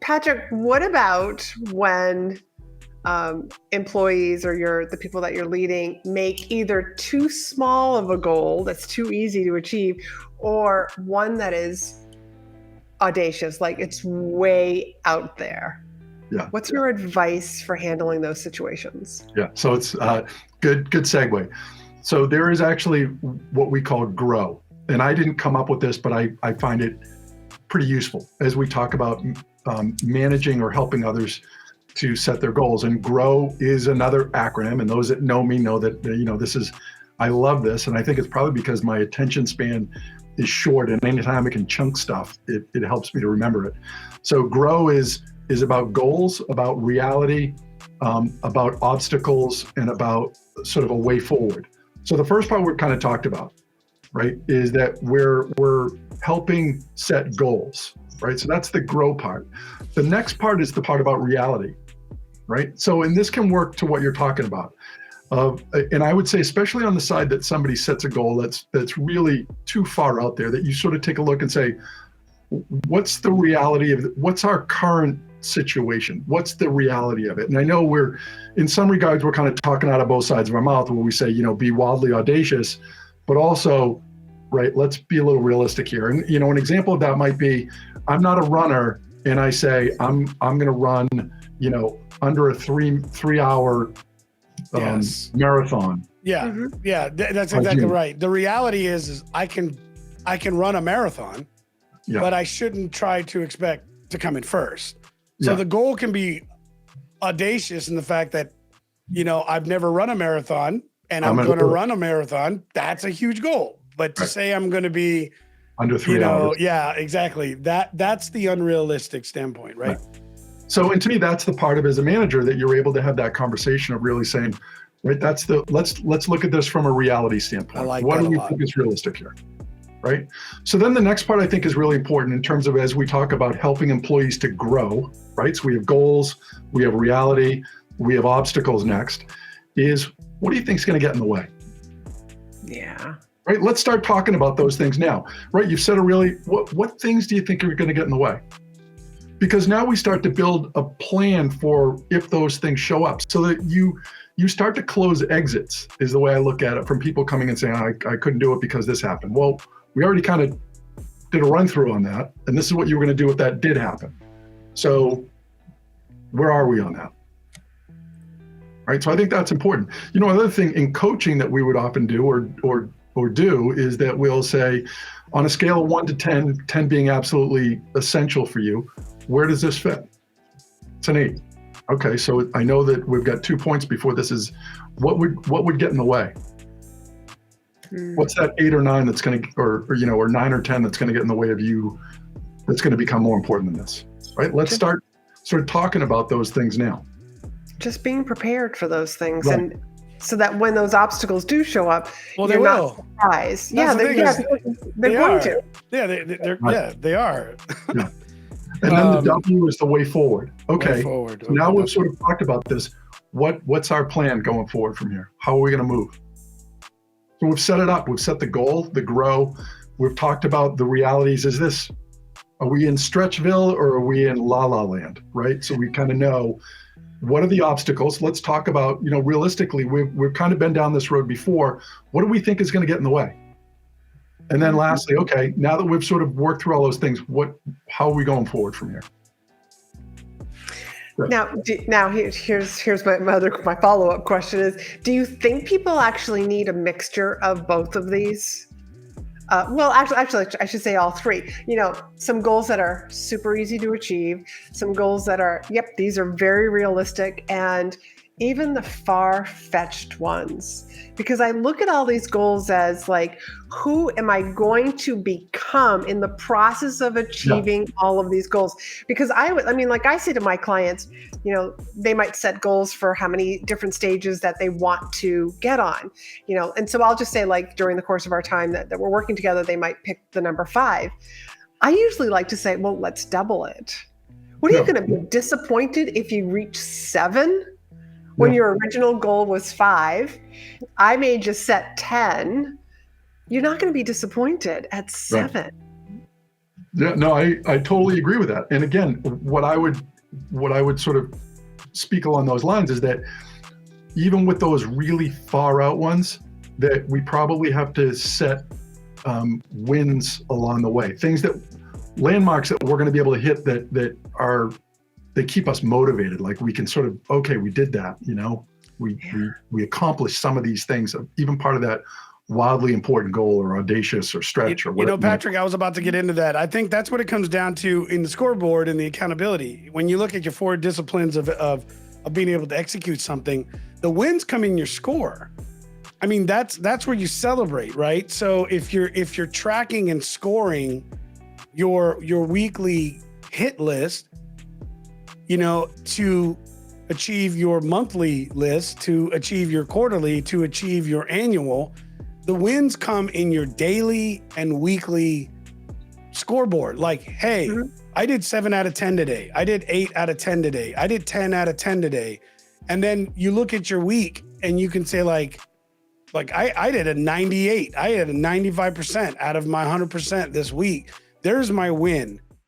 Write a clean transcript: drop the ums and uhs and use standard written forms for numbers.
Patrick, what about when employees or the people that you're leading make either too small of a goal that's too easy to achieve, or one that is audacious, like it's way out there? Yeah. What's your advice for handling those situations? Yeah. So it's good segue. So there is actually what we call grow. And I didn't come up with this, but I find it pretty useful as we talk about managing or helping others to set their goals. And grow is another acronym. And those that know me know that, I love this. And I think it's probably because my attention span is short, and anytime I can chunk stuff, it helps me to remember it. So grow is about goals, about reality, about obstacles, and about sort of a way forward. So the first part we've kind of talked about, right, is that we're helping set goals, right? So that's the grow part. The next part is the part about reality, right? So, and this can work to what you're talking about. And I would say, especially on the side that somebody sets a goal that's really too far out there, that you sort of take a look and say, what's the reality of what's our current situation? What's the reality of it? And I know in some regards, we're kind of talking out of both sides of our mouth where we say, be wildly audacious, but also, right, let's be a little realistic here. And, an example of that might be, I'm not a runner and I say, I'm going to run, under a three hour marathon. Yeah. Mm-hmm. Yeah. That's exactly right. The reality is I can run a marathon, but I shouldn't try to expect to come in first. So the goal can be audacious in the fact that, I've never run a marathon and I'm going to run a marathon. That's a huge goal. But to say I'm going to be under 3 hours. Yeah, exactly. That's the unrealistic standpoint, right? So, and to me, that's the part of as a manager that you're able to have that conversation of really saying, right, let's look at this from a reality standpoint. What do we think is realistic here? Right? So then the next part I think is really important in terms of as we talk about helping employees to grow, right? So we have goals, we have reality, we have obstacles next, is what do you think is going to get in the way? Yeah. Right? Let's start talking about those things now, right? You've said what things do you think are going to get in the way? Because now we start to build a plan for if those things show up so that you start to close exits is the way I look at it from people coming and saying, I couldn't do it because this happened. Well, we already kind of did a run through on that. And this is what you were going to do if that did happen. So where are we on that? Right. So I think that's important. Another thing in coaching that we would often do or do is that we'll say on a scale of 1 to 10, 10 being absolutely essential for you, where does this fit? It's an 8. Okay, so I know that we've got 2 points before this is what would get in the way? What's that 8 or 9 that's going to, or 9 or 10 that's going to get in the way of you that's going to become more important than this, right? Let's start sort of talking about those things now. Just being prepared for those things. Right. And so that when those obstacles do show up, you're not surprised. They're going to. Yeah, they are. Yeah. And then the W is the way forward. Okay. Way forward. So now we've sort of talked about this. What's our plan going forward from here? How are we going to move? So we've set it up. We've set the goal, the grow. We've talked about the realities. Are we in Stretchville or are we in La La Land, right? So we kind of know what are the obstacles. Let's talk about, realistically, we've kind of been down this road before. What do we think is going to get in the way? And then lastly, okay, now that we've sort of worked through all those things, how are we going forward from here? Now here's my follow-up question is, do you think people actually need a mixture of both of these? Well, actually, I should say all three. Some goals that are super easy to achieve, some goals that are, these are very realistic, and even the far-fetched ones. Because I look at all these goals as like, who am I going to become in the process of achieving all of these goals? Because I say to my clients, they might set goals for how many different stages that they want to get on, and so I'll just say, like, during the course of our time that we're working together, they might pick the number 5. I usually like to say, well, let's double it. What are you going to be disappointed if you reach 7? When your original goal was 5, I made you set 10. You're not going to be disappointed at 7. Yeah, no, I totally agree with that. And again, what I would sort of speak along those lines is that even with those really far out ones, that we probably have to set wins along the way, things that landmarks that we're going to be able to hit that keep us motivated. Like we can sort of, okay, we did that, we accomplished some of these things, even part of that wildly important goal or audacious or stretch or whatever. Patrick, I was about to get into that. I think that's what it comes down to in the scoreboard and the accountability. When you look at your 4 disciplines of being able to execute something, the wins come in your score. I mean, that's where you celebrate, right? So if you're tracking and scoring your weekly hit list, to achieve your monthly list, to achieve your quarterly, to achieve your annual, the wins come in your daily and weekly scoreboard. Like, hey, I did 7 out of 10 today. I did 8 out of 10 today. I did 10 out of 10 today. And then you look at your week and you can say like I did a 98. I had a 95% out of my 100% this week. There's my win.